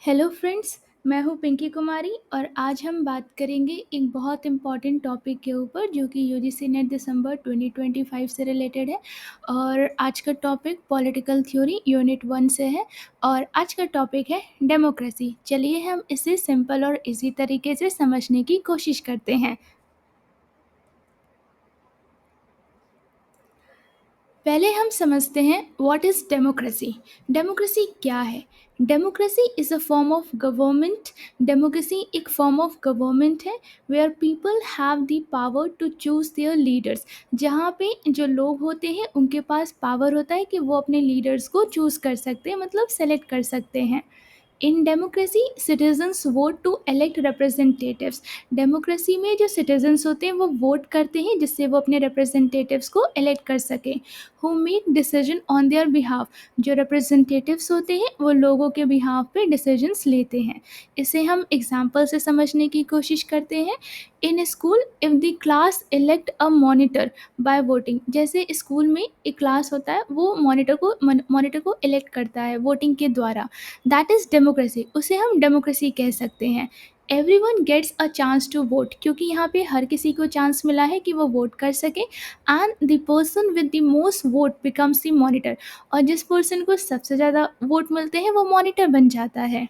Hello friends. मैं हूँ पिंकी कुमारी और आज हम बात करेंगे एक बहुत इम्पॉर्टेंट टॉपिक के ऊपर जो कि यूजीसी नेट दिसंबर 2025 से रिलेटेड है। और आज का टॉपिक पॉलिटिकल थ्योरी यूनिट 1 से है। और आज का टॉपिक है डेमोक्रेसी। चलिए हम इसे सिंपल और इजी तरीके से समझने की कोशिश करते हैं। पहले हम समझते हैं व्हाट इज़ डेमोक्रेसी। डेमोक्रेसी क्या है? Democracy is a form of government. Democracy एक फॉर्म ऑफ गवर्नमेंट है where people have the power to choose their leaders. जहाँ पे जो लोग होते हैं उनके पास पावर होता है कि वो अपने लीडर्स को चूज़ कर सकते हैं, मतलब सेलेक्ट कर सकते हैं। In democracy citizens vote to elect representatives. Democracy में जो सिटीजन्स होते हैं वो वोट करते हैं जिससे वो अपने रिप्रेजेंटेटिव्स को इलेक्ट कर सकें। Who make decision on their behalf. जो रिप्रेजेंटेटिव्स होते हैं वो लोगों के बिहाफ पे डिसीजंस लेते हैं। इसे हम एग्जाम्पल से समझने की कोशिश करते हैं। In school if the class elect a monitor by voting. जैसे स्कूल में एक क्लास होता है वो मॉनिटर को इलेक्ट करता है वोटिंग के द्वारा। That is democracy. उसे हम डेमोक्रेसी कह सकते हैं। Everyone gets a chance to vote, क्योंकि यहाँ पे हर किसी को चांस मिला है कि वो वोट कर सके। And the person with the most vote becomes the monitor. और जिस पर्सन को सबसे ज़्यादा वोट मिलते हैं वो मॉनिटर बन जाता है।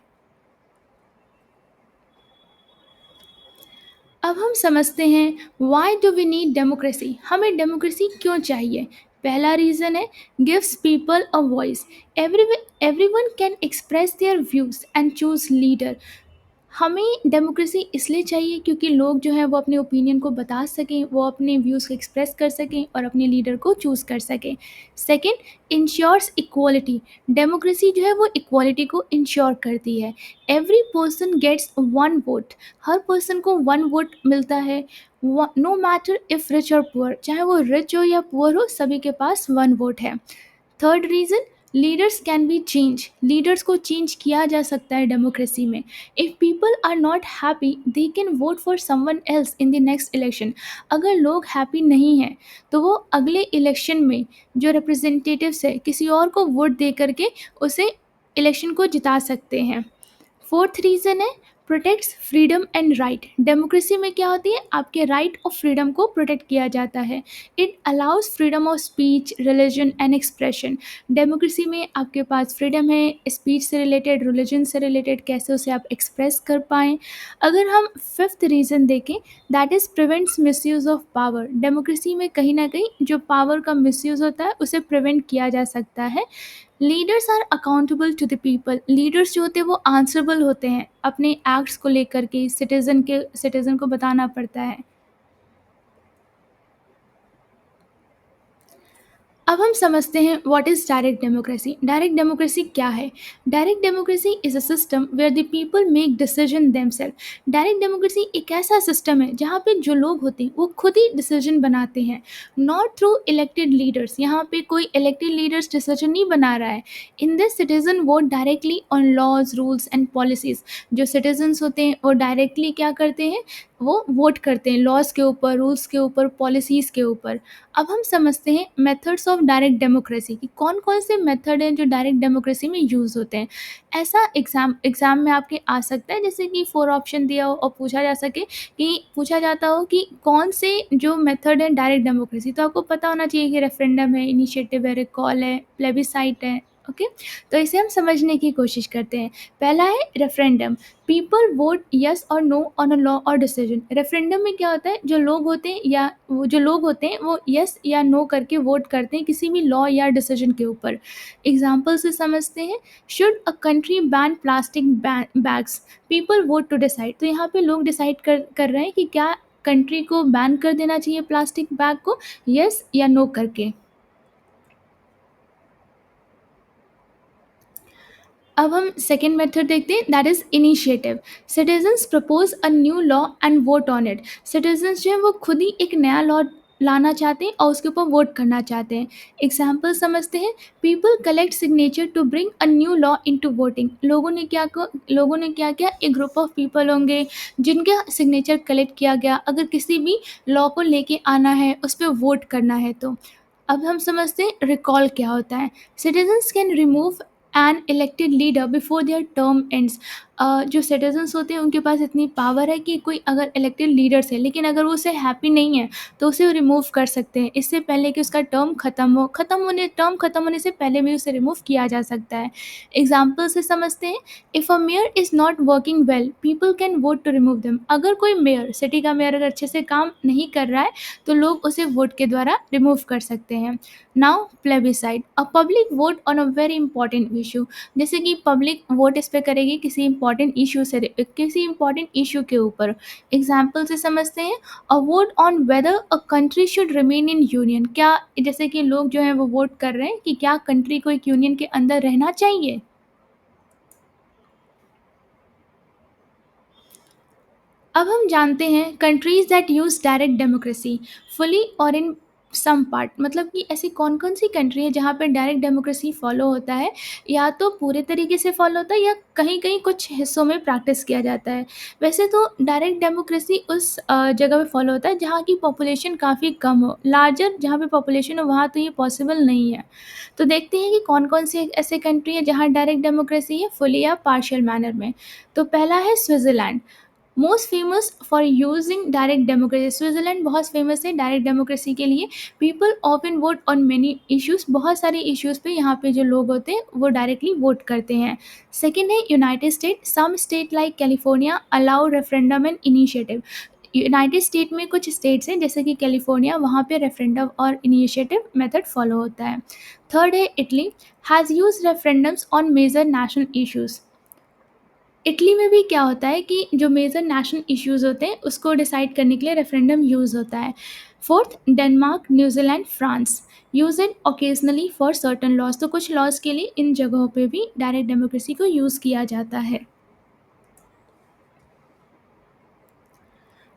अब हम समझते हैं why do we need democracy. हमें डेमोक्रेसी क्यों चाहिए? पहला रीज़न है gives people a voice. Every everyone can express their views and choose leader. हमें डेमोक्रेसी इसलिए चाहिए क्योंकि लोग जो हैं वो अपने ओपिनियन को बता सकें, वो अपने व्यूज़ को एक्सप्रेस कर सकें और अपने लीडर को चूज़ कर सकें। Second, ensures equality. डेमोक्रेसी जो है वो इक्वालिटी को इंश्योर करती है। Every person gets one vote. हर पर्सन को वन वोट मिलता है। नो मैटर इफ़ रिच और पुअर, चाहे वो रिच हो या पुअर हो, सभी के पास वन वोट है। Third reason, leaders can be change. Leaders को चेंज किया जा सकता है डेमोक्रेसी में। If people are not happy they can vote for someone else in the next election. अगर लोग हैप्पी नहीं हैं तो वो अगले इलेक्शन में जो रिप्रेजेंटेटिव्स है किसी और को वोट दे करके उसे इलेक्शन को जिता सकते हैं। फोर्थ रीज़न है protects freedom and right. Democracy में क्या होती है, आपके राइट और फ्रीडम को प्रोटेक्ट किया जाता है। It allows freedom of speech, religion and expression. Democracy में आपके पास फ्रीडम है स्पीच से रिलेटेड, रिलीजन से रिलेटेड, कैसे उसे आप एक्सप्रेस कर पाएँ। अगर हम फिफ्थ रीज़न देखें, that is prevents misuse of power. Democracy में कहीं ना कहीं जो पावर का मिसयूज़ होता है उसे प्रिवेंट किया जा सकता है। Leaders are accountable to the people. Leaders जो होते हैं वो आंसरेबल होते हैं अपने एक्ट्स को लेकर के, सिटीजन को बताना पड़ता है। अब हम समझते हैं what is direct democracy. Direct democracy क्या है? Direct democracy is a system where the people make decision themselves. Direct democracy एक ऐसा सिस्टम है जहाँ पे जो लोग होते हैं वो खुद ही डिसीजन बनाते हैं, नॉट थ्रू इलेक्टेड लीडर्स। यहाँ पे कोई इलेक्टेड लीडर्स डिसीजन नहीं बना रहा है। In this citizen vote directly on laws, rules and policies. जो सिटीजन्स होते हैं वो डायरेक्टली क्या करते हैं, वो वोट करते हैं लॉज के ऊपर, रूल्स के ऊपर, पॉलिसीज़ के ऊपर। अब हम समझते हैं मेथड्स ऑफ डायरेक्ट डेमोक्रेसी कि कौन कौन से मेथड हैं जो डायरेक्ट डेमोक्रेसी में यूज़ होते हैं। ऐसा एग्ज़ाम में आपके आ सकता है जैसे कि 4 ऑप्शन दिया हो और पूछा जा सके कि पूछा जाता हो कि कौन से जो मेथड है डायरेक्ट डेमोक्रेसी, तो आपको पता होना चाहिए कि रेफरेंडम है, इनिशिएटिव है, रिकॉल है, प्लेबिसाइट है। ओके, तो इसे हम समझने की कोशिश करते हैं। पहला है रेफरेंडम। पीपल वोट यस और नो ऑन अ लॉ और डिसीजन। रेफरेंडम में क्या होता है, जो लोग होते हैं या वो जो लोग होते हैं वो यस या नो करके वोट करते हैं किसी भी लॉ या डिसीजन के ऊपर। एग्जाम्पल से समझते हैं, should a country ban plastic bags, people vote to decide. तो यहाँ पे लोग डिसाइड कर रहे हैं कि क्या कंट्री को बैन कर देना चाहिए प्लास्टिक बैग को, यस या नो करके। अब हम सेकेंड मेथड देखते हैं, that is initiative. Citizens propose a new law and vote on it. Citizens जो है वो खुद ही एक नया लॉ लाना चाहते हैं और उसके ऊपर वोट करना चाहते हैं। एग्जाम्पल समझते हैं, people collect signature to bring a new law into voting. लोगों ने क्या किया, एक ग्रुप ऑफ पीपल होंगे जिनके सिग्नेचर कलेक्ट किया गया अगर किसी भी लॉ को लेके आना है, उस पर वोट करना है तो। अब हम समझते हैं रिकॉल क्या होता है। Citizens can remove an elected leader before there term ends. जो सिटीजन्स होते हैं उनके पास इतनी पावर है कि कोई अगर इलेक्टेड लीडर्स है लेकिन अगर वो उससे हैप्पी नहीं है तो उसे रिमूव कर सकते हैं, इससे पहले कि उसका टर्म ख़त्म होने से पहले भी उसे रिमूव किया जा सकता है। एग्जाम्पल से समझते हैं, if a mayor is not working well people can vote to remove them. अगर कोई मेयर, सिटी का मेयर अगर अच्छे से काम नहीं कर रहा है तो लोग उसे वोट के द्वारा रिमूव कर सकते हैं। Now plebiscite, a public vote on a very important issue. जैसे कि पब्लिक वोट इस पे करेगी किसी इंपॉर्टेंट इशू के ऊपर। एग्जाम्पल से समझते हैं, a vote on whether a country should remain in union. क्या जैसे कि लोग जो हैं वो वोट कर रहे हैं कि क्या कंट्री को एक यूनियन के अंदर रहना चाहिए। अब हम जानते हैं countries that use direct democracy fully और इन सम पार्ट, मतलब कि ऐसी कौन कौन सी कंट्री है जहाँ पे डायरेक्ट डेमोक्रेसी फॉलो होता है, या तो पूरे तरीके से फॉलो होता है या कहीं कहीं कुछ हिस्सों में प्रैक्टिस किया जाता है। वैसे तो डायरेक्ट डेमोक्रेसी उस जगह पे फॉलो होता है जहाँ की पॉपुलेशन काफ़ी कम हो, लार्जर जहाँ पे पॉपुलेशन हो वहाँ तो ये पॉसिबल नहीं है। तो देखते हैं कि कौन कौन से ऐसे कंट्री है जहाँ डायरेक्ट डेमोक्रेसी है फुली या पार्शियल मैनर में। तो पहला है Switzerland, most famous for using direct democracy. Switzerland बहुत फेमस है डायरेक्ट डेमोक्रेसी के लिए। People often vote on many issues, बहुत सारे इश्यूज पे यहाँ पे जो लोग होते हैं वो डायरेक्टली वोट करते हैं। सेकेंड है United State, some state like California allow referendum and initiative. United State में कुछ स्टेट्स हैं जैसे कि कैलिफोर्निया, वहाँ पे रेफरेंडम और इनिशिएटिव मेथड फॉलो होता है। थर्ड है Italy, has use referendums on major national issues. Italy में भी क्या होता है कि जो मेजर नेशनल इश्यूज होते हैं उसको डिसाइड करने के लिए रेफरेंडम यूज़ होता है। Fourth, Denmark, New Zealand, France use it occasionally for certain laws. तो कुछ लॉज के लिए इन जगहों पे भी डायरेक्ट डेमोक्रेसी को यूज़ किया जाता है।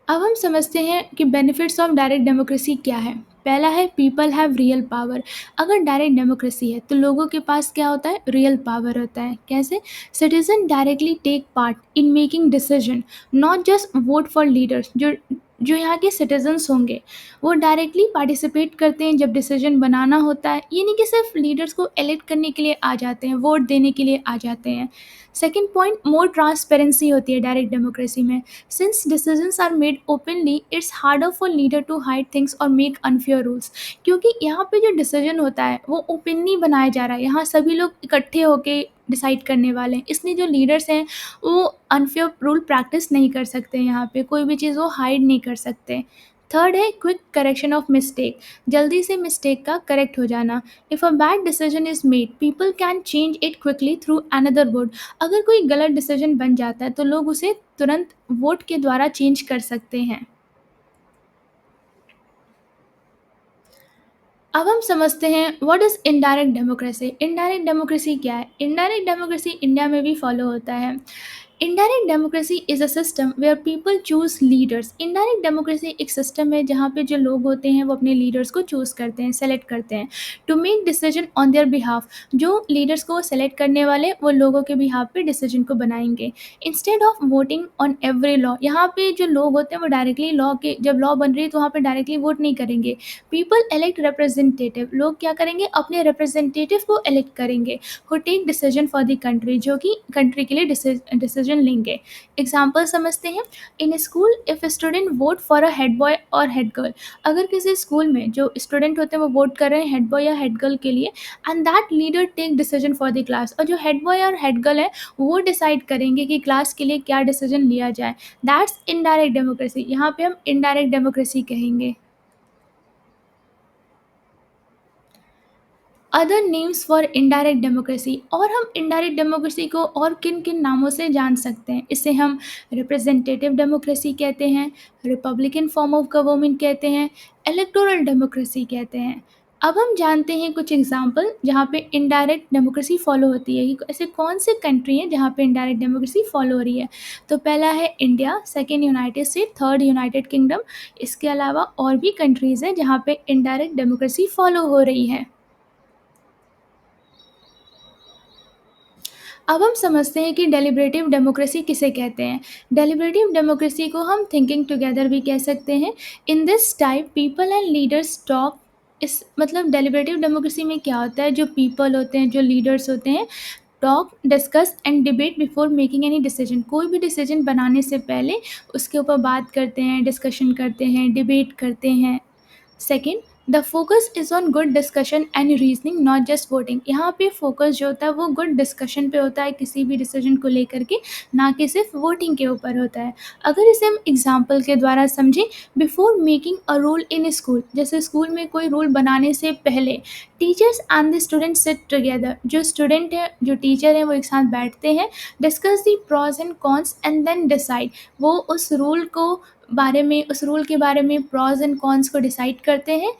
अब हम समझते हैं कि बेनिफिट्स ऑफ डायरेक्ट डेमोक्रेसी क्या है। पहला है पीपल हैव रियल पावर। अगर डायरेक्ट डेमोक्रेसी है तो लोगों के पास क्या होता है, रियल पावर होता है। कैसे? Citizen directly take part in making decision, not just vote for leaders. जो जो यहाँ के सिटीजन्स होंगे वो डायरेक्टली पार्टिसिपेट करते हैं जब डिसीजन बनाना होता है, ये नहीं कि सिर्फ लीडर्स को एलेक्ट करने के लिए आ जाते हैं, वोट देने के लिए आ जाते हैं। सेकेंड पॉइंट, मोर ट्रांसपेरेंसी होती है डायरेक्ट डेमोक्रेसी में। Since decisions are made openly, it's harder for leader to hide things or make unfair rules। क्योंकि यहाँ पे जो डिसीजन होता है वो ओपनली बनाया जा रहा है, यहाँ सभी लोग इकट्ठे होके डिसाइड करने वाले हैं, इसलिए जो लीडर्स हैं वो अनफेयर रूल प्रैक्टिस नहीं कर सकते, यहाँ पे कोई भी चीज़ वो हाइड नहीं कर सकते। थर्ड है क्विक करेक्शन ऑफ मिस्टेक, जल्दी से मिस्टेक का करेक्ट हो जाना। If a bad decision is made people can change it quickly through another vote. अगर कोई गलत डिसीजन बन जाता है तो लोग उसे तुरंत वोट के द्वारा चेंज कर सकते हैं। अब हम समझते हैं what is indirect democracy. Indirect democracy क्या है? इनडायरेक्ट डेमोक्रेसी इंडिया में भी फॉलो होता है। Indirect democracy is a system where people choose leaders. Indirect democracy एक सिस्टम है जहाँ पे जो लोग होते हैं वो अपने लीडर्स को चूज़ करते हैं, सेलेक्ट करते हैं to make decision on their behalf. जो लीडर्स को सेलेक्ट करने वाले वो लोगों के बिहाफ पे डिसीजन को बनाएंगे। Instead of voting on every law, यहाँ पे जो लोग होते हैं वो डायरेक्टली लॉ के, जब लॉ बन रही है तो वहाँ पे डायरेक्टली वोट नहीं करेंगे। पीपल एलेक्ट रिप्रेजेंटेटिव, लोग क्या करेंगे, अपने रिप्रेजेंटेटिव को एलेक्ट करेंगे who take decision for the country, जो कि कंट्री के लिए डिसीजन लेंगे। एग्जाम्पल समझते हैं, in school if student vote for a head boy और हेड गर्ल। अगर किसी स्कूल में जो स्टूडेंट होते हैं वो वोट कर रहे हैं हेड बॉय या हेड गर्ल के लिए, and that leader take decision for the class, और जो हेड बॉय और हेड गर्ल है वो डिसाइड करेंगे कि क्लास के लिए क्या डिसीजन लिया जाए, दैट्स इनडायरेक्ट डेमोक्रेसी। यहाँ पे हम इनडायरेक्ट डेमोक्रेसी कहेंगे। Other names for indirect democracy, और हम इनडायरेक्ट डेमोक्रेसी को और किन किन नामों से जान सकते हैं? इसे हम रिप्रेजेंटेटिव डेमोक्रेसी कहते हैं, रिपब्लिकन फॉर्म ऑफ गवर्नमेंट कहते हैं, इलेक्टोरल डेमोक्रेसी कहते हैं। अब हम जानते हैं कुछ एग्जाम्पल जहाँ पे इनडायरेक्ट डेमोक्रेसी फॉलो होती है, कि ऐसे कौन से कंट्री हैं जहाँ पे इनडायरेक्ट डेमोक्रेसी फॉलो हो रही है। तो पहला है India, second United state, third United kingdom. इसके अलावा और भी कंट्रीज़ हैं जहाँ पे इनडायरेक्ट डेमोक्रेसी फॉलो हो रही है। अब हम समझते हैं कि डेलिब्रेटिव डेमोक्रेसी किसे कहते हैं। डेलिब्रेटिव डेमोक्रेसी को हम थिंकिंग टुगेदर भी कह सकते हैं। In this type people and leaders talk, इस मतलब डेलिब्रेटिव डेमोक्रेसी में क्या होता है, जो पीपल होते हैं, जो लीडर्स होते हैं, talk, discuss and debate before making any decision. कोई भी डिसीजन बनाने से पहले उसके ऊपर बात करते हैं, डिस्कशन करते हैं, डिबेट करते हैं। Second, the focus is on good discussion and reasoning, not just voting. यहाँ पे फोकस जो होता है वो गुड डिस्कशन पे होता है किसी भी डिसीजन को लेकर के, ना कि सिर्फ वोटिंग के ऊपर होता है। अगर इसे हम एग्जाम्पल के द्वारा समझें, before making a rule in school, जैसे स्कूल में कोई रूल बनाने से पहले teachers and the student sit together, जो स्टूडेंट है जो टीचर है वो एक साथ बैठते हैं, discuss the pros and cons and then decide. वो उस रूल के बारे में प्रॉज एंड कॉन्स को डिसाइड करते हैं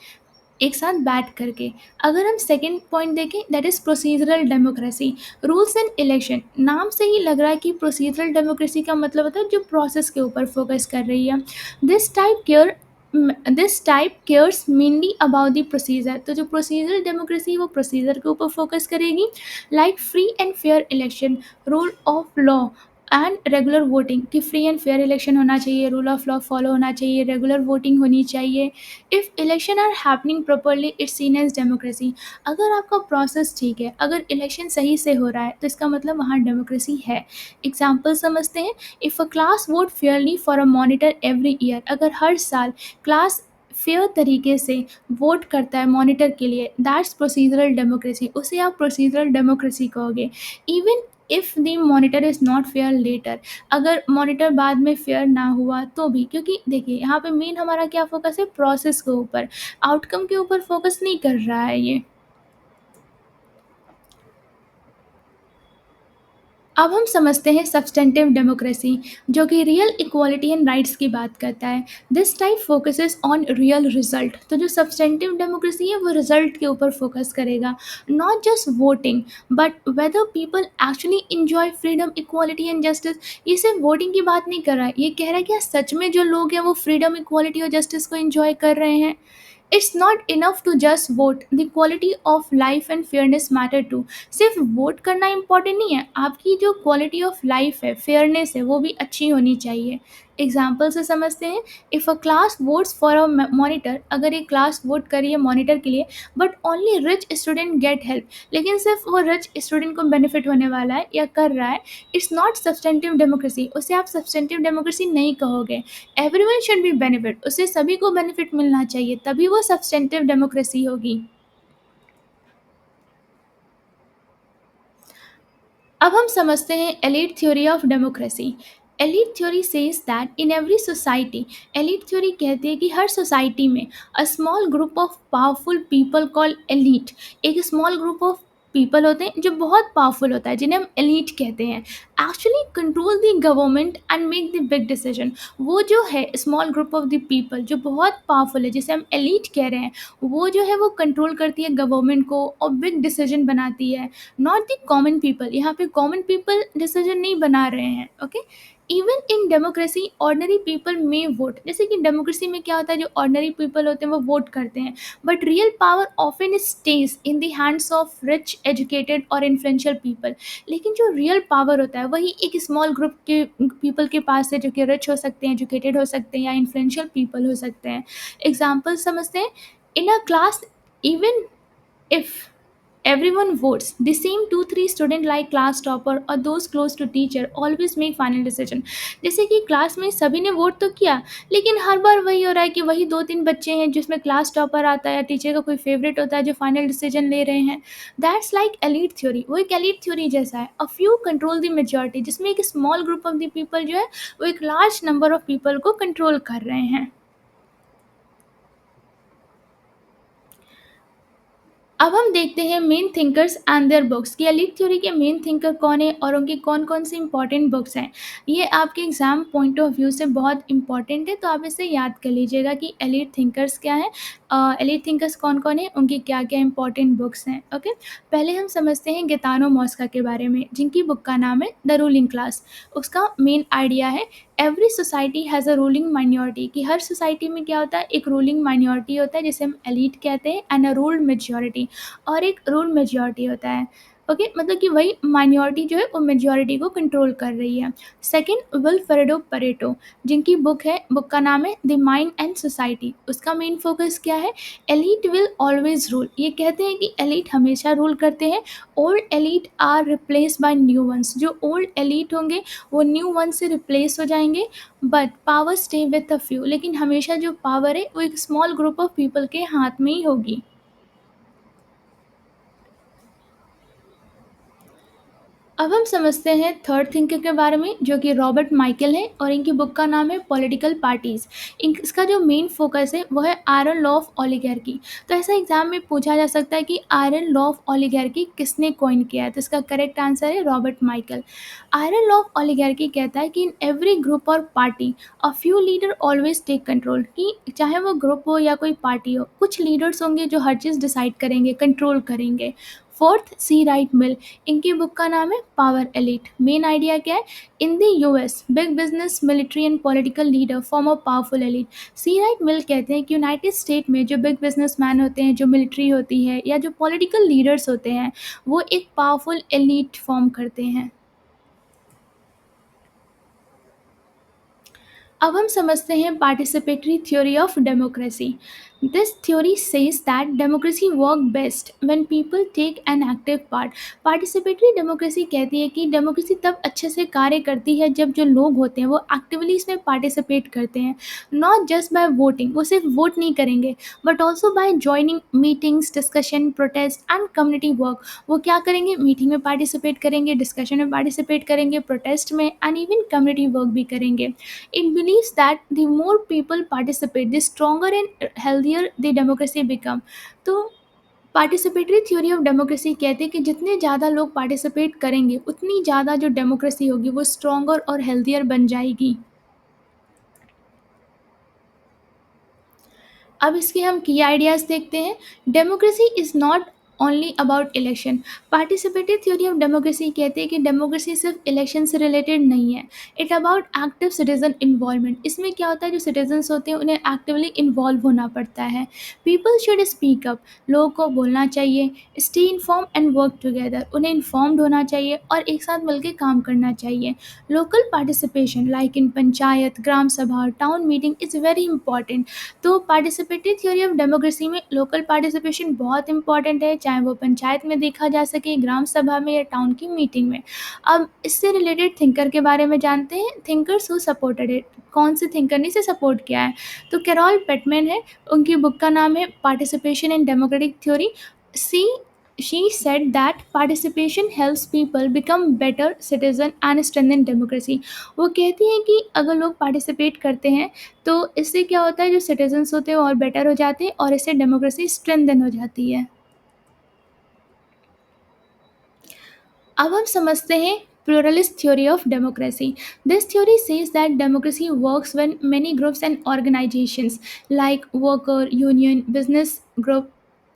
एक साथ बैठ करके। अगर हम सेकंड पॉइंट देखें, that is procedural democracy, rules and election. नाम से ही लग रहा है कि प्रोसीजरल डेमोक्रेसी का मतलब होता है जो प्रोसेस के ऊपर फोकस कर रही है। This type care this type cares mainly about the procedure. तो जो प्रोसीजरल डेमोक्रेसी है वो प्रोसीजर के ऊपर फोकस करेगी, like free and fair election, rule of law and regular voting, कि फ्री एंड फेयर इलेक्शन होना चाहिए, रूल ऑफ लॉ फॉलो होना चाहिए, रेगुलर वोटिंग होनी चाहिए। If election are happening properly it's seen as democracy. अगर आपका प्रोसेस ठीक है, अगर इलेक्शन सही से हो रहा है तो इसका मतलब वहाँ डेमोक्रेसी है। एग्जाम्पल समझते हैं, if a class vote Fairlie for a monitor every year, अगर हर साल क्लास फेयर तरीके से वोट करता है मॉनिटर के लिए, दैट्स प्रोसीजरल डेमोक्रेसी, उसे आप प्रोसीजरल डेमोक्रेसी कहोगे। Even if the monitor is not fair later, अगर मॉनिटर बाद में फेयर ना हुआ तो भी, क्योंकि देखिए यहाँ पे मेन हमारा क्या फोकस है, प्रोसेस के ऊपर, आउटकम के ऊपर फोकस नहीं कर रहा है ये। अब हम समझते हैं सब्सटेंटिव डेमोक्रेसी, जो कि रियल इक्वालिटी एंड राइट्स की बात करता है। This type focuses on real result. तो जो सब्सटेंटिव डेमोक्रेसी है वो रिजल्ट के ऊपर फोकस करेगा, not just voting but whether people actually enjoy freedom, equality and justice. ये सिर्फ वोटिंग की बात नहीं कर रहा है, ये कह रहा है कि क्या सच में जो लोग हैं वो फ्रीडम, इक्वालिटी और जस्टिस को इंजॉय कर रहे हैं। It's not enough to just vote, the quality of life and fairness matter too. सिर्फ वोट करना इंपॉर्टेंट नहीं है, आपकी जो क्वालिटी ऑफ लाइफ है, फेयरनेस है, वो भी अच्छी होनी चाहिए। एग्जाम्पल से समझते हैं, if a class votes for a monitor, अगर एक क्लास वोट करी है मॉनिटर के लिए but only rich student get help, लेकिन सिर्फ वो रिच स्टूडेंट को बेनिफिट होने वाला है या कर रहा है, इट्स नॉट सब्सटेंटिव डेमोक्रेसी, उसे आप सब्सटेंटिव डेमोक्रेसी नहीं कहोगे। एवरीवन शुड बी बेनिफिट, उसे सभी को बेनिफिट मिलना चाहिए, तभी वो सब्सटेंटिव डेमोक्रेसी होगी। अब हम समझते हैं elite theory of democracy. Elite theory says that in every society, elite theory कहती है कि हर सोसाइटी में a small group of powerful people call elite, एक स्मॉल ग्रुप ऑफ पीपल होते हैं जो बहुत पावरफुल होता है, जिन्हें हम एलीट कहते हैं, actually control the government and make the big decision. वो जो है small group of the people जो बहुत पावरफुल है, जिसे हम एलीट कह रहे हैं, वो जो है वो कंट्रोल करती है गवर्नमेंट को और बिग डिसीजन बनाती है, नॉट द कॉमन पीपल। यहाँ पे कॉमन पीपल डिसीजन नहीं बना रहे हैं, okay. Even in democracy ordinary people में वोट, जैसे कि डेमोक्रेसी में क्या होता है, जो ऑर्डनरी पीपल होते हैं वो वोट करते हैं, but real power often stage in the hands of rich educated और इन्फ्लुएंशियल पीपल। लेकिन जो रियल पावर होता है वही एक स्मॉल ग्रुप के पीपल के पास है, जो कि रिच हो सकते हैं, एजुकेटेड हो सकते हैं या इन्फ्लुएंशियल पीपल हो सकते हैं। एग्जाम्पल समझते हैं, in a class, even if everyone votes, the same 2-3 student like class topper or those close to teacher always make final decision। जैसे कि क्लास में सभी ने वोट तो किया, लेकिन हर बार वही हो रहा है कि वही 2-3 बच्चे हैं जिसमें क्लास टॉपर आता है या टीचर का कोई फेवरेट होता है जो फाइनल डिसीजन ले रहे हैं। दैट्स लाइक एलीट थ्योरी, वो एक एलीट थ्योरी जैसा है। A few control the majority, जिसमें एक small group of the people जो है वो एक लार्ज नंबर ऑफ पीपल को कंट्रोल कर रहे हैं। अब हम देखते हैं main thinkers and their books, कि एलीट थ्योरी के मेन थिंकर कौन है और उनकी कौन कौन सी इंपॉर्टेंट बुक्स हैं। ये आपके एग्जाम पॉइंट ऑफ व्यू से बहुत इंपॉर्टेंट है, तो आप इसे याद कर लीजिएगा कि एलीट थिंकर्स क्या है, एलीट थिंकर्स कौन कौन है, उनकी क्या क्या इंपॉर्टेंट बुक्स हैं, ओके। पहले हम समझते हैं गैतानो मॉस्का के बारे में, जिनकी बुक का नाम है द रूलिंग क्लास। उसका मेन आइडिया है, every society has a ruling minority, कि हर सोसाइटी में क्या होता है, एक रूलिंग माइनॉरिटी होता है जिसे हम एलीट कहते हैं, एंड अ रूल्ड मेजॉरिटी, और एक रूल मेजॉरिटी होता है। ओके, मतलब कि वही माइनॉरिटी जो है वो मेजॉरिटी को कंट्रोल कर रही है। सेकंड, विल्फ्रेडो परेटो, जिनकी बुक का नाम है द माइंड एंड सोसाइटी। उसका मेन फोकस क्या है? Elite will always rule. ये कहते हैं कि एलीट हमेशा रूल करते हैं। Old elite are replace by new ones. जो ओल्ड एलीट होंगे वो न्यू वन से रिप्लेस हो जाएंगे, but power stay with a few. लेकिन हमेशा जो पावर है वो एक स्मॉल ग्रुप ऑफ पीपल के हाथ में ही होगी। अब हम समझते हैं थर्ड थिंकर के बारे में, जो कि रॉबर्ट माइकल है, और इनकी बुक का नाम है पॉलिटिकल पार्टीज। इसका जो मेन फोकस है वो है आयरन लॉ ऑफ ओलिगार्की। तो ऐसा एग्जाम में पूछा जा सकता है कि आयरन लॉ ऑफ ओलिगार्की किसने कॉइन किया है? तो इसका करेक्ट आंसर है Robert Michael. Iron law of oligarchy कहता है कि इन एवरी ग्रुप और party a few leader always take control. कि चाहे वो ग्रुप हो या कोई पार्टी हो, कुछ लीडर्स होंगे जो हर चीज़ डिसाइड करेंगे, कंट्रोल करेंगे। फोर्थ, सी राइट मिल। इनकी बुक का नाम है पावर एलिट। मेन आइडिया क्या है? In the US big business, military and political leader form a powerful elite. C Wright Mill कहते हैं कि यूनाइटेड स्टेट में जो बिग बिजनेसमैन होते हैं, जो मिलिट्री होती है, या जो पॉलिटिकल लीडर्स होते हैं, वो एक पावरफुल एलिट फॉर्म करते हैं। अब हम समझते हैं participatory theory of democracy. This theory says that democracy work best when people take an active part. Participatory democracy कहती है कि डेमोक्रेसी तब अच्छे से कार्य करती है जब जो लोग होते हैं वो एक्टिवली इसमें पार्टिसिपेट करते हैं। नॉट जस्ट बाय वोटिंग, वो सिर्फ वोट नहीं करेंगे, but also by joining meetings, discussion, protest and community work. वो क्या करेंगे? मीटिंग में पार्टिसिपेट करेंगे, डिस्कशन में पार्टिसिपेट करेंगे, प्रोटेस्ट में, एंड इवन कम्युनिटी वर्क भी करेंगे। It believes that the more people participate, the stronger and healthier the democracy become. तो पार्टिसिपेटरी थ्योरी ऑफ डेमोक्रेसी कहते हैं कि जितने ज़्यादा लोग पार्टिसिपेट करेंगे उतनी ज़्यादा जो डेमोक्रेसी होगी वो स्ट्रॉन्गर और हेल्दियर बन जाएगी। अब इसके हम की आइडियाज़ देखते हैं। Democracy is not only about election. Participatory theory of democracy कहते हैं कि डेमोक्रेसी सिर्फ इलेक्शन से रिलेटेड नहीं है। It about active citizen involvement. इसमें क्या होता है? जो सिटीजन्स होते हैं उन्हें एक्टिवली इन्वॉल्व होना पड़ता है। People should speak up. लोगों को बोलना चाहिए। Stay inform and work together. उन्हें इन्फॉर्म्ड होना चाहिए और एक साथ मिलकर काम करना चाहिए। Local participation like in panchayat, gram sabha, town meeting is very important. तो पार्टिसिपेटरी थ्योरी ऑफ डेमोक्रेसी में लोकल पार्टिसिपेशन बहुत इंपॉर्टेंट है, चाहे वो पंचायत में देखा जा सके, ग्राम सभा में, या टाउन की मीटिंग में। अब इससे रिलेटेड थिंकर के बारे में जानते हैं। Thinkers who supported it. कौन से थिंकर ने इसे सपोर्ट किया है? तो कैरोल पेटमैन है। उनकी बुक का नाम है participation in democratic theory. She she said that participation helps people become better citizen and strengthen democracy। वो कहती हैं कि अगर लोग पार्टिसिपेट करते हैं तो इससे क्या होता है? जो सिटीजन्स होते हैं वो और बेटर हो जाते हैं और इससे डेमोक्रेसी स्ट्रेंथन हो जाती है। अब हम समझते हैं pluralist theory of democracy. This theory says that democracy works when many groups and organizations like worker, union, business group,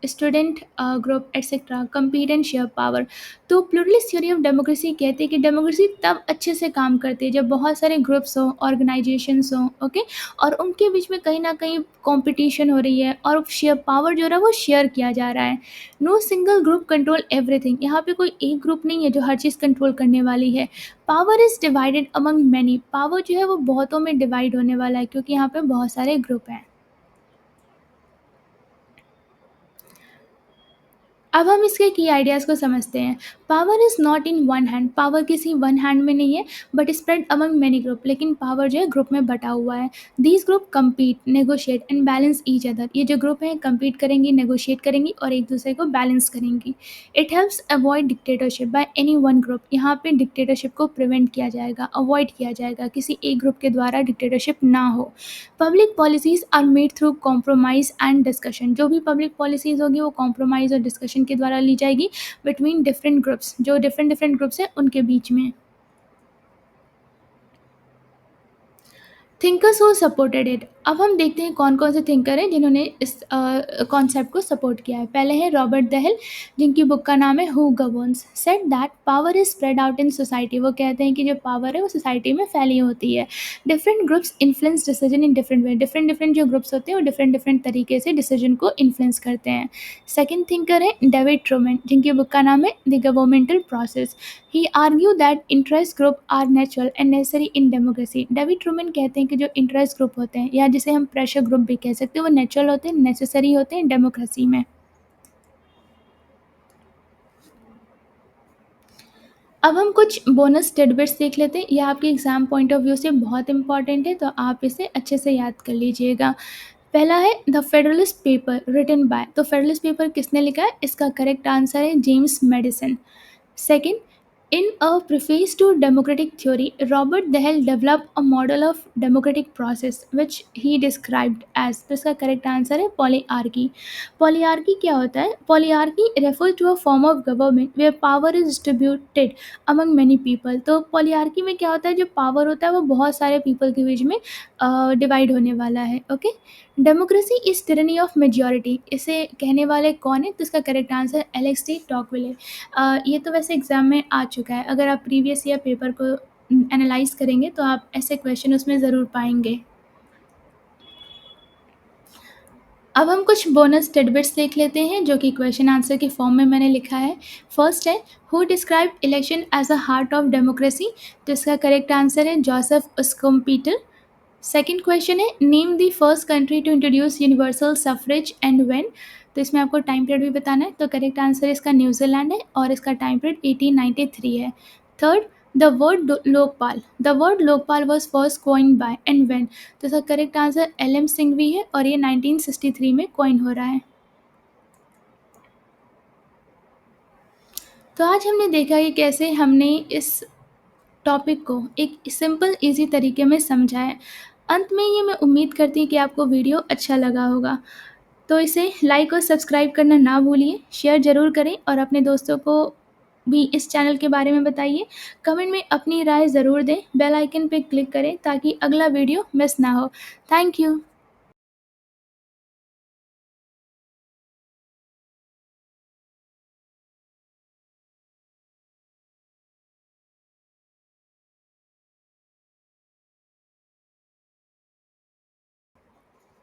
student group etcetera compete and share power। तो प्लूरलिस्ट थ्योरी ऑफ डेमोक्रेसी कहते हैं कि democracy तब अच्छे से काम करती है जब बहुत सारे ग्रुप्स हों, ऑर्गेनाइजेशंस हों, ओके, और उनके बीच में कहीं ना कहीं कंपटीशन हो रही है और शेयर पावर जो है वो शेयर किया जा रहा है। No single group control everything. यहाँ पे कोई एक ग्रुप नहीं है जो हर चीज़ कंट्रोल करने वाली है। Power is divided among many. Power जो है वो बहुतों में डिवाइड होने वाला है क्योंकि यहाँ पे बहुत सारे ग्रुप हैं। अब हम इसके की आइडियाज़ को समझते हैं। Power is not in one hand. Power किसी वन हैंड में नहीं है, but spread among many group. लेकिन पावर जो है ग्रुप में बटा हुआ है। These group compete, negotiate and balance each other. ये जो ग्रुप हैं कम्पीट करेंगी, नेगोशिएट करेंगी और एक दूसरे को बैलेंस करेंगी। It helps avoid dictatorship by any one group. यहाँ पे डिक्टेटरशिप को प्रिवेंट किया जाएगा, अवॉइड किया जाएगा, किसी एक ग्रुप के द्वारा डिक्टेटरशिप ना हो। Public policies are made through compromise and discussion. जो भी पब्लिक पॉलिसीज़ होगी वो कॉम्प्रोमाइज़ और डिस्कशन के द्वारा ली जाएगी बिटवीन डिफरेंट ग्रुप्स। जो डिफरेंट डिफरेंट ग्रुप्स हैं उनके बीच में। Thinkers who supported it. अब हम देखते हैं कौन-कौन से थिंकर हैं जिन्होंने इस कॉन्सेप्ट को सपोर्ट किया है। पहले हैं रॉबर्ट द हिल, जिनकी बुक का नाम है who governs, said that power is spread out in society. वो कहते हैं कि जो पावर है वो सोसाइटी में फैली होती है। Different groups influence decision in different way. Different different जो ग्रुप्स होते हैं वो डिफरेंट डिफरेंट तरीके से डिसीजन को इन्फ्लुएंस करते हैं। सेकंड थिंकर है डेविड ट्रूमैन, जिनकी बुक का नाम है the governmental process. He argue that interest group are natural and necessary in democracy. David Truman कहते हैं कि जो इंटरेस्ट ग्रुप होते हैं या जिसे हम प्रेशर ग्रुप भी कह सकते हैं वो नेचुरल होते हैं, नेसेसरी होते हैं डेमोक्रेसी में। अब हम कुछ बोनस टिडबिट्स देख लेते हैं। यह आपके एग्जाम पॉइंट ऑफ व्यू से बहुत इंपॉर्टेंट है, तो आप इसे अच्छे से याद कर लीजिएगा। पहला है the federalist paper written by. तो फेडरलिस्ट पेपर किसने लिखा है? इसका करेक्ट आंसर है James Madison. Second, in a preface to democratic theory, Robert Dahl developed a model of democratic process which he described as, तो इसका करेक्ट आंसर है पॉलीआर्की। पॉलीआर्की क्या होता है? पॉलीआर्की refers to a form of government where power is distributed among many people। तो पॉलीआर्की में क्या होता है, जो पावर होता है वो बहुत सारे पीपल के बीच में डिवाइड होने वाला है। Okay, democracy is tyranny of majority, इसे कहने वाले कौन है? तो इसका करेक्ट आंसर एलेक्स डी टॉकविले। ये तो वैसे एग्ज़ाम में आ चुका है, अगर आप प्रीवियस ईयर पेपर को एनालाइज़ करेंगे तो आप ऐसे क्वेश्चन उसमें ज़रूर पाएँगे। अब हम कुछ बोनस टिडबिट्स देख लेते हैं जो कि क्वेश्चन आंसर के फॉर्म में मैंने लिखा है। फर्स्ट है who describe election as a heart of democracy. तो इसका करेक्ट आंसर है जोसेफ स्कम्पीटर। सेकंड क्वेश्चन है name the first country to introduce universal suffrage and when. तो इसमें आपको टाइम पीरियड भी बताना है, तो करेक्ट आंसर इसका न्यूजीलैंड है और इसका टाइम पीरियड 1893 है। Third, the word Lokpal, the word Lokpal was first coin by and when. तो इसका correct answer L M Singhvi है और ये 1963 में कॉइन हो रहा है। तो आज हमने देखा कि कैसे हमने इस टॉपिक को एक सिंपल ईजी तरीके में समझा है। अंत में ये मैं उम्मीद करती हूँ कि आपको वीडियो अच्छा लगा होगा, तो इसे लाइक और सब्सक्राइब करना ना भूलिए, शेयर ज़रूर करें और अपने दोस्तों को भी इस चैनल के बारे में बताइए। कमेंट में अपनी राय ज़रूर दें, बेल आइकन पे क्लिक करें ताकि अगला वीडियो मिस ना हो। Thank you.